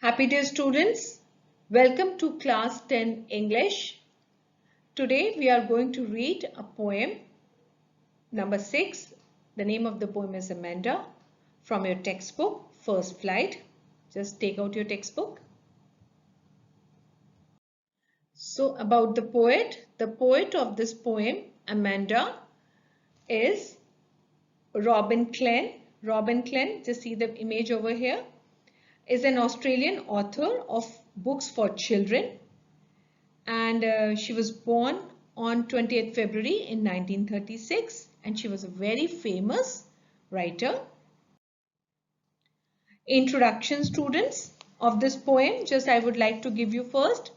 Happy day students, welcome to class 10 English. Today we are going to read a poem number 6. The name of the poem is Amanda from your textbook First Flight. Just take out your textbook. So about the poet of this poem Amanda is Robin Klein. Robin Klein, just see the image over here, is an Australian author of books for children, and she was born on 20th February in 1936, and she was a very famous writer. Introduction students of this poem, just I would like to give you first.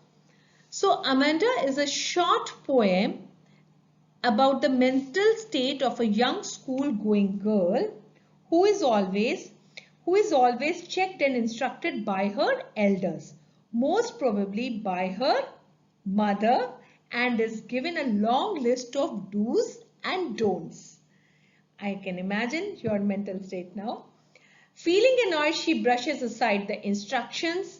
So Amanda is a short poem about the mental state of a young school-going girl who is always checked and instructed by her elders, most probably by her mother, and is given a long list of do's and don'ts. I can imagine your mental state now. Feeling annoyed, she brushes aside the instructions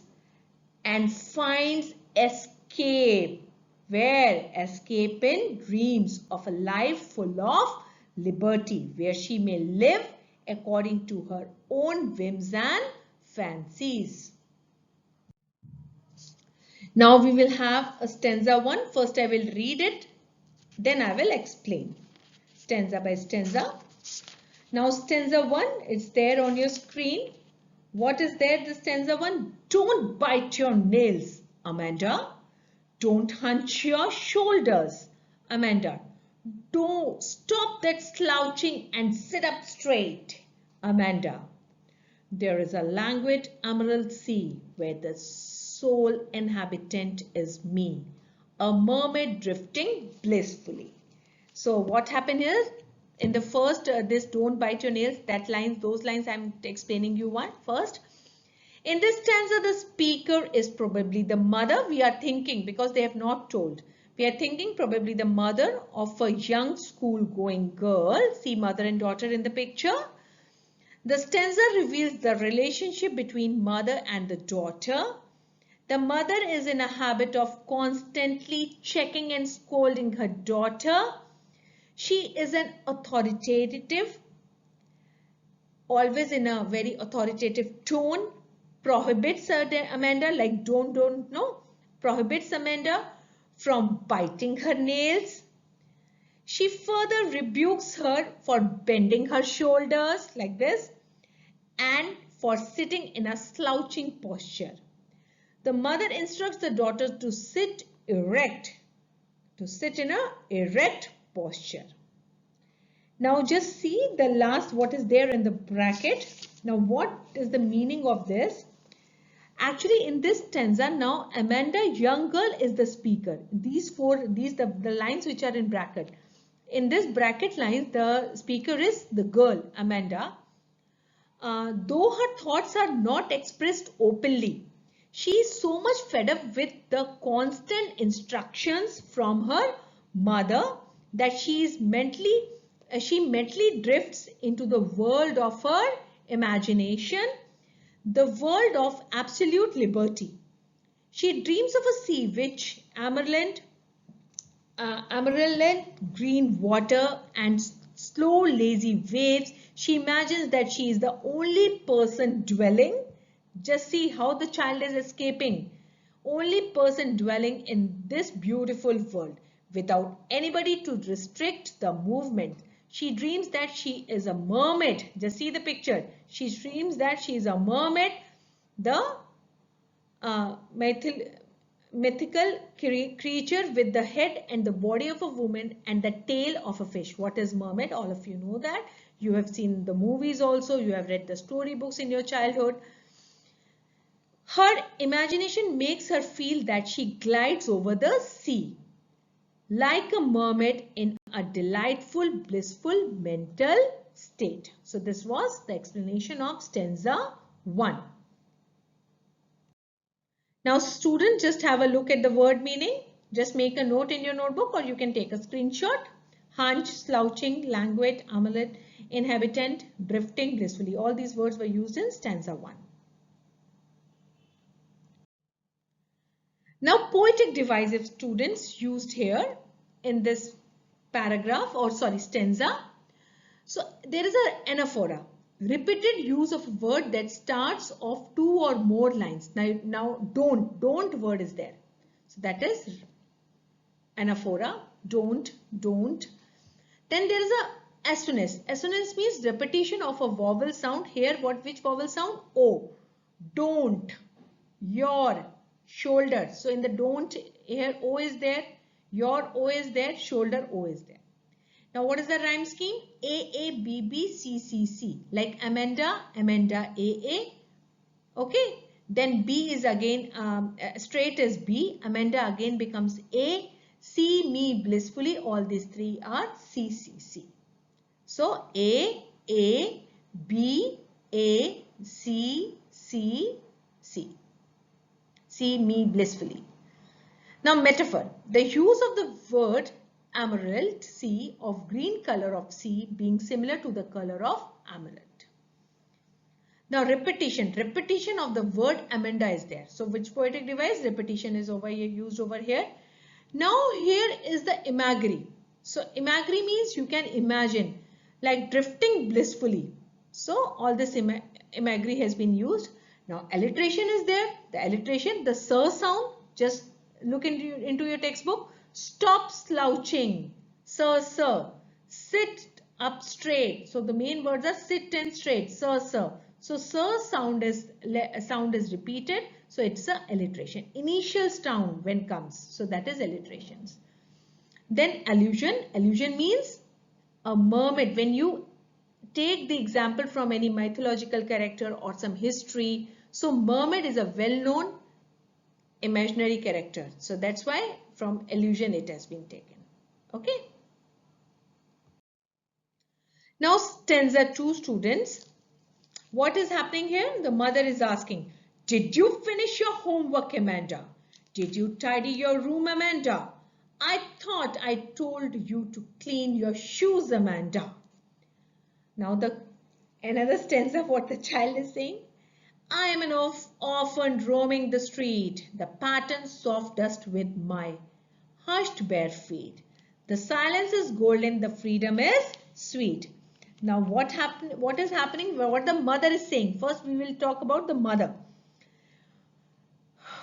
and finds escape. Where? Escape in dreams of a life full of liberty, where she may live according to her own whims and fancies. Now we will have a stanza 1. First I will read it, then I will explain stanza by stanza. Now stanza 1 is there on your screen. What is there? The stanza 1. Don't bite your nails, Amanda. Don't hunch your shoulders, Amanda. Don't stop that slouching and sit up straight, Amanda. There is a languid emerald sea where the sole inhabitant is me, a mermaid drifting blissfully. So what happened here? In the first, this don't bite your nails, those lines I'm explaining you one first. In this stanza, the speaker is probably the mother. We are thinking, because they have not told, we are thinking probably the mother of a young school-going girl. See mother and daughter in the picture. The stanza reveals the relationship between mother and the daughter. The mother is in a habit of constantly checking and scolding her daughter. She is an authoritative, always in a very authoritative tone, prohibits Amanda, like don't, no, prohibits Amanda from biting her nails. She further rebukes her for bending her shoulders like this and for sitting in a slouching posture. The mother instructs the daughter to sit erect, in a erect posture. Now just see the last, what is there in the bracket. Now what is the meaning of this? Actually in this stanza now Amanda, young girl, is the speaker. The lines which are in bracket. In this bracket lines, the speaker is the girl, Amanda. Though her thoughts are not expressed openly, she is so much fed up with the constant instructions from her mother that she mentally drifts into the world of her imagination, the world of absolute liberty. She dreams of a sea which emerald green water and slow lazy waves. She imagines that she is the only person dwelling. Just see how the child is escaping. Only person dwelling in this beautiful world without anybody to restrict the movement. She dreams that she is a mermaid. Just see the picture. She dreams that she is a mermaid, the mythical creature with the head and the body of a woman and the tail of a fish. What is mermaid? All of you know that. You have seen the movies also. You have read the storybooks in your childhood. Her imagination makes her feel that she glides over the sea like a mermaid in a delightful, blissful mental state. So this was the explanation of stanza 1. Now students, just have a look at the word meaning. Just make a note in your notebook or you can take a screenshot. Hunch, slouching, languid, amulet, inhabitant, drifting blissfully. All these words were used in stanza 1. Now poetic devices students used here in this paragraph, or sorry, stanza. So there is an anaphora, repeated use of a word that starts off two or more lines. Now don't word is there. So that is anaphora, don't. Then there is a assonance. Assonance means repetition of a vowel sound. Here which vowel sound? O. Don't, your, shoulder. So in the don't, here O is there, your O is there, shoulder O is there. Now what is the rhyme scheme? A, A, B, B, C, C, C. Like Amanda, Amanda, A, A. Okay. Then B is again, straight is B. Amanda again becomes A. See me blissfully. All these three are C, C, C. So A, B, A, C, C, C. See me blissfully. Now metaphor. The use of the word emerald sea of green color of sea being similar to the color of emerald. Now repetition. Repetition of the word Amanda is there. So which poetic device? Repetition is over here, used over here. Now here is the imagery. So imagery means you can imagine like drifting blissfully. So all this imagery has been used. Now alliteration is there. The alliteration, the sir sound, just look into your textbook. Stop slouching. Sir, sir. Sit up straight. So the main words are sit and straight. Sir, sir. So sir sound is repeated. So it's a alliteration. Initial sound when comes. So that is alliterations. Then allusion. Allusion means a mermaid. When you take the example from any mythological character or some history. So mermaid is a well-known imaginary character. So that's why from allusion it has been taken. Okay. Now stanza 2 students. What is happening here? The mother is asking, did you finish your homework, Amanda? Did you tidy your room, Amanda? I thought I told you to clean your shoes, Amanda. Now another stanza of what the child is saying. I am an orphan roaming the street, the patterned soft dust with my hushed bare feet. The silence is golden, the freedom is sweet. Now what is happening? What the mother is saying. First we will talk about the mother.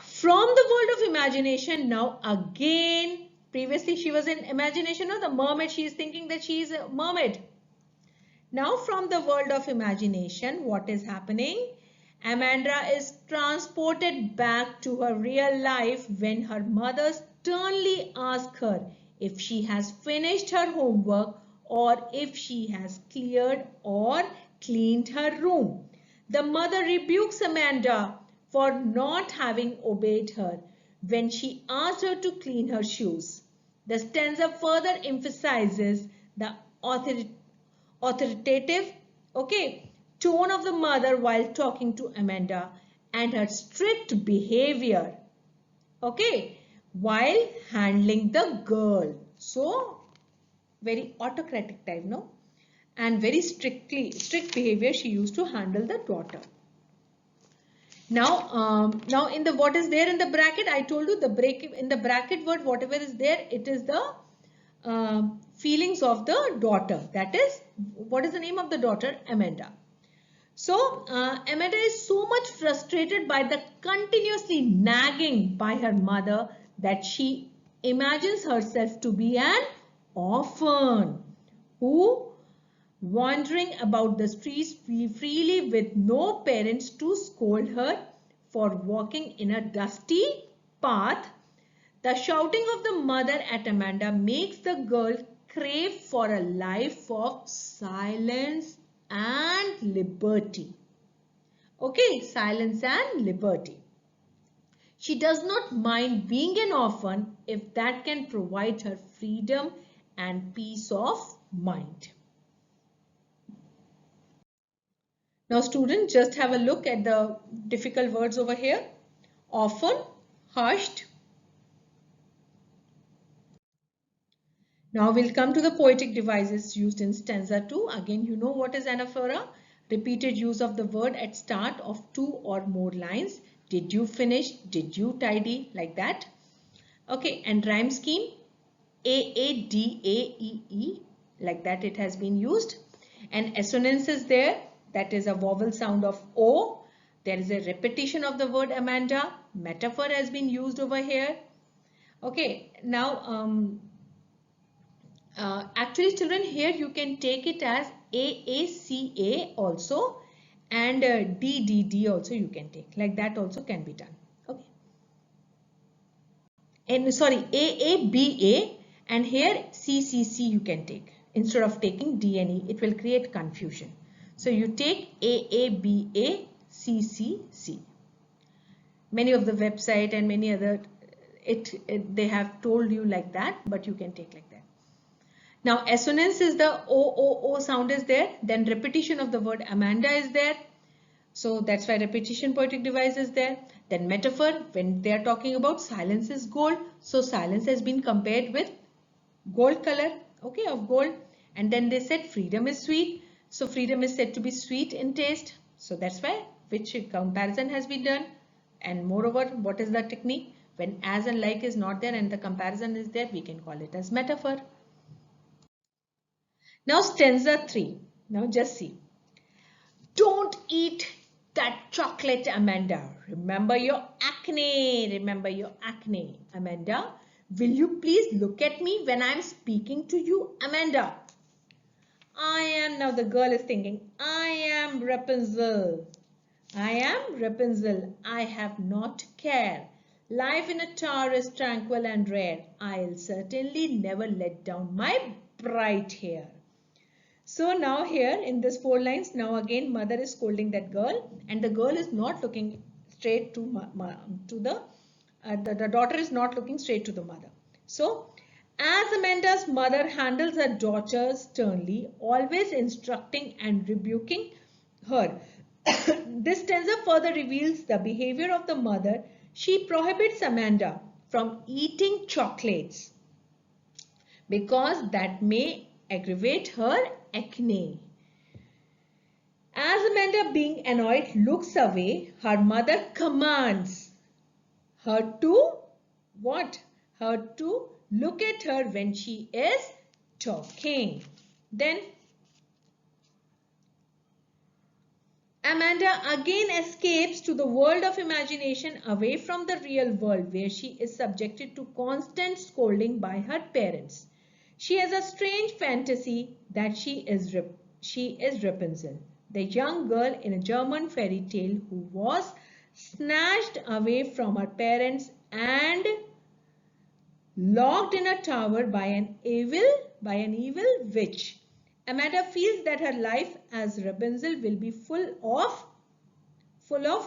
From the world of imagination, now again, previously she was in imagination of the mermaid. She is thinking that she is a mermaid. Now from the world of imagination, what is happening? Amanda is transported back to her real life when her mother sternly asks her if she has finished her homework or if she has cleared or cleaned her room. The mother rebukes Amanda for not having obeyed her when she asked her to clean her shoes. The stanza further emphasizes the authoritative, tone of the mother while talking to Amanda and her strict behavior, while handling the girl. So very autocratic type, no? And very strict behavior she used to handle the daughter. Now in the what is there in the bracket, I told you in the bracket word, whatever is there, it is the feelings of the daughter. That is, what is the name of the daughter? Amanda. So Amanda is so much frustrated by the continuously nagging by her mother that she imagines herself to be an orphan who wandering about the streets freely with no parents to scold her for walking in a dusty path. The shouting of the mother at Amanda makes the girl crave for a life of silence and liberty. Silence and liberty. She does not mind being an orphan if that can provide her freedom and peace of mind. Now students, just have a look at the difficult words over here. Orphan, hushed. Now we'll come to the poetic devices used in stanza 2. Again, you know what is anaphora? Repeated use of the word at start of two or more lines. Did you finish? Did you tidy? Like that. Okay, and rhyme scheme, A-A-D-A-E-E, like that it has been used. And assonance is there, that is a vowel sound of O. There is a repetition of the word Amanda. Metaphor has been used over here. Okay, now actually children, here you can take it as A-A-C-A also, and D-D-D also you can take. Like that also can be done. Okay. And sorry, A-A-B-A, and here C-C-C you can take. Instead of taking D and E, it will create confusion. So you take A-A-B-A-C-C-C. Many of the website and many other, they have told you like that, but you can take like that. Now assonance is the O-O-O sound is there. Then repetition of the word Amanda is there. So that's why repetition poetic device is there. Then metaphor, when they are talking about silence is gold. So silence has been compared with gold color, okay, of gold. And then they said freedom is sweet. So freedom is said to be sweet in taste. So that's why which comparison has been done. And moreover, what is the technique? When as and like is not there and the comparison is there, we can call it as metaphor. Now stanza 3. Now just see. Don't eat that chocolate, Amanda. Remember your acne. Remember your acne, Amanda. Will you please look at me when I'm speaking to you, Amanda? I am, now the girl is thinking, I am Rapunzel. I am Rapunzel. I have not care. Life in a tower is tranquil and rare. I'll certainly never let down my bright hair. So now here in this 4 lines, now again mother is scolding that girl, and the girl is not looking straight to the daughter is not looking straight to the mother. So as Amanda's mother handles her daughter sternly, always instructing and rebuking her, this stanza further reveals the behavior of the mother. She prohibits Amanda from eating chocolates because that may aggravate her acne. As Amanda, being annoyed, looks away, her mother commands her to what? Her to look at her when she is talking. Then Amanda again escapes to the world of imagination away from the real world where she is subjected to constant scolding by her parents. She has a strange fantasy that she is Rapunzel, the young girl in a German fairy tale who was snatched away from her parents and locked in a tower by an evil witch. Amanda feels that her life as Rapunzel will be full of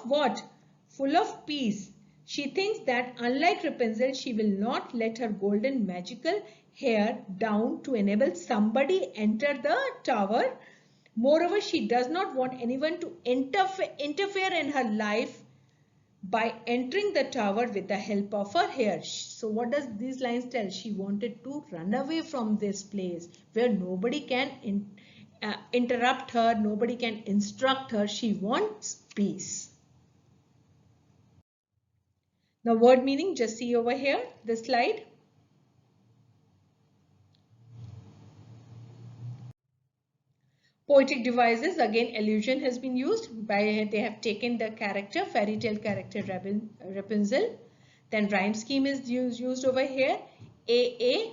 what? Full of peace. She thinks that unlike Rapunzel, she will not let her golden magical hair down to enable somebody enter the tower. Moreover, she does not want anyone to interfere in her life by entering the tower with the help of her hair. So what does these lines tell? She wanted to run away from this place where nobody can interrupt her, nobody can instruct her. She wants peace. Now word meaning, just see over here, this slide. Poetic devices, again allusion has been used by, they have taken the character, fairy tale character Rapunzel. Then rhyme scheme is used over here, A-A-B-A-C-C-C.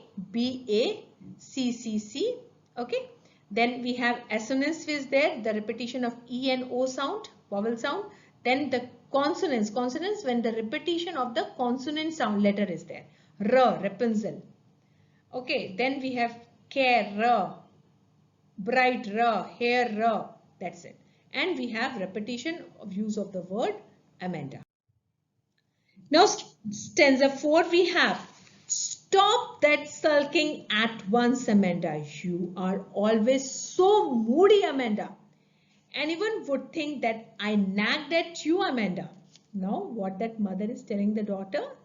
Okay. Then we have assonance is there, the repetition of E and O sound, vowel sound. Then the consonants, when the repetition of the consonant sound letter is there. R, Rapunzel. Okay. Then we have care, R. Bright, ra, hair, ra, that's it. And we have repetition of use of the word Amanda. Now stanza 4 we have, stop that sulking at once, Amanda. You are always so moody, Amanda. Anyone would think that I nagged at you, Amanda. Now what that mother is telling the daughter,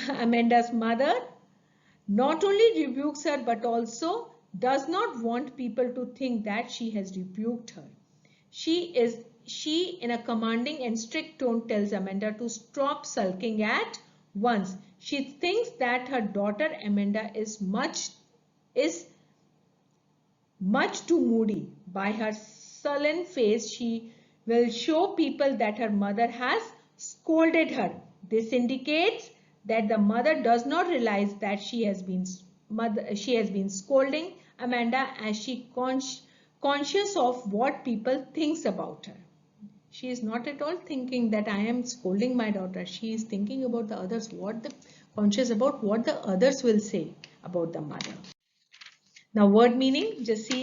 Amanda's mother not only rebukes her but does not want people to think that she has rebuked her. She is she, in a commanding and strict tone, tells Amanda to stop sulking at once. She thinks that her daughter Amanda is much too moody. By her sullen face, she will show people that her mother has scolded her. This indicates that the mother does not realize that she has been scolding Amanda, as she conscious of what people thinks about her. She is not at all thinking that I am scolding my daughter. She is thinking about the others, conscious about what the others will say about the mother. Now word meaning, just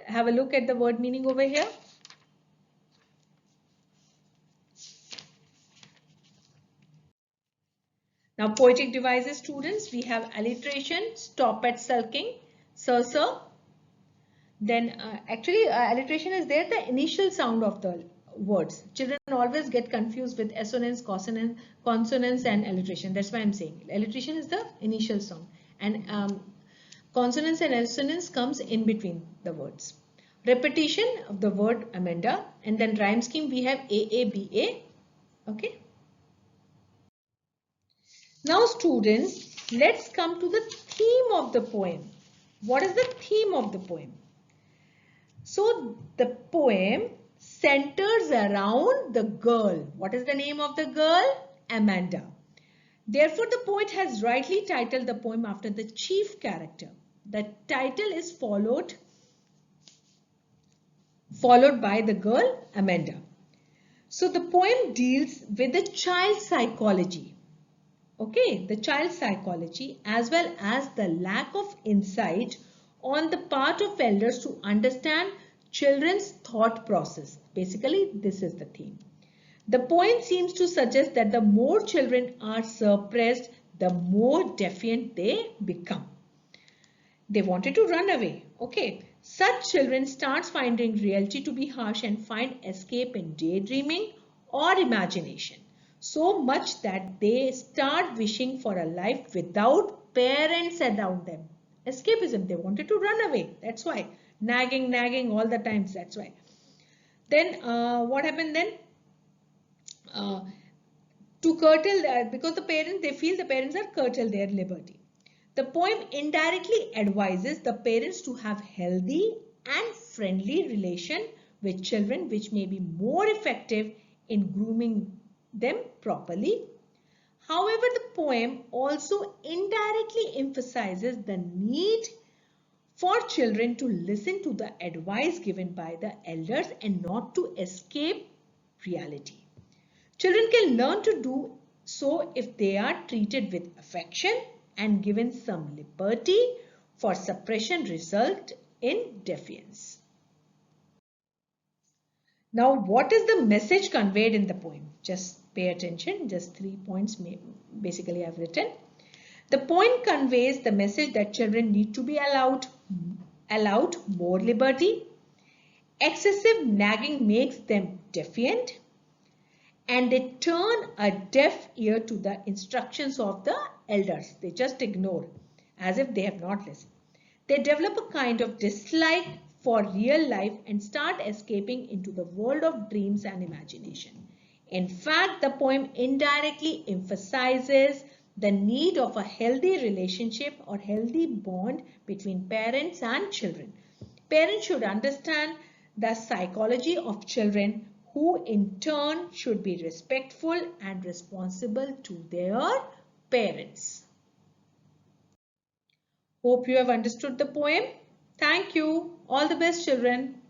have a look at the word meaning over here. Now poetic devices, students, we have alliteration, stop at sulking, sir. Then alliteration is there, the initial sound of the words. Children always get confused with assonance, consonants and alliteration. That's why I'm saying alliteration is the initial sound, and consonants and assonance comes in between the words. Repetition of the word Amanda, and then rhyme scheme we have AABA. Okay. Now students, let's come to the theme of the poem. What is the theme of the poem? So the poem centers around the girl. What is the name of the girl? Amanda. Therefore, the poet has rightly titled the poem after the chief character. The title is followed by the girl Amanda. So the poem deals with the child psychology. Okay, the child psychology, as well as the lack of insight on the part of elders to understand children's thought process. Basically, this is the theme. The poem seems to suggest that the more children are suppressed, the more defiant they become. They wanted to run away. Okay, such children start finding reality to be harsh and find escape in daydreaming or imagination. So much that they start wishing for a life without parents around them. Escapism, they wanted to run away. That's why. Nagging all the times. That's why. Then what happened then? To curtail, because they feel the parents are curtail their liberty. The poem indirectly advises the parents to have healthy and friendly relation with children, which may be more effective in grooming them properly. However, the poem also indirectly emphasizes the need for children to listen to the advice given by the elders and not to escape reality. Children can learn to do so if they are treated with affection and given some liberty, for suppression result in defiance. Now, what is the message conveyed in the poem? Just pay attention, just 3 points basically I've written. The poem conveys the message that children need to be allowed more liberty. Excessive nagging makes them defiant, and they turn a deaf ear to the instructions of the elders. They just ignore as if they have not listened. They develop a kind of dislike for real life and start escaping into the world of dreams and imagination. In fact, the poem indirectly emphasizes the need of a healthy relationship or healthy bond between parents and children. Parents should understand the psychology of children, who in turn should be respectful and responsible to their parents. Hope you have understood the poem. Thank you. All the best, children.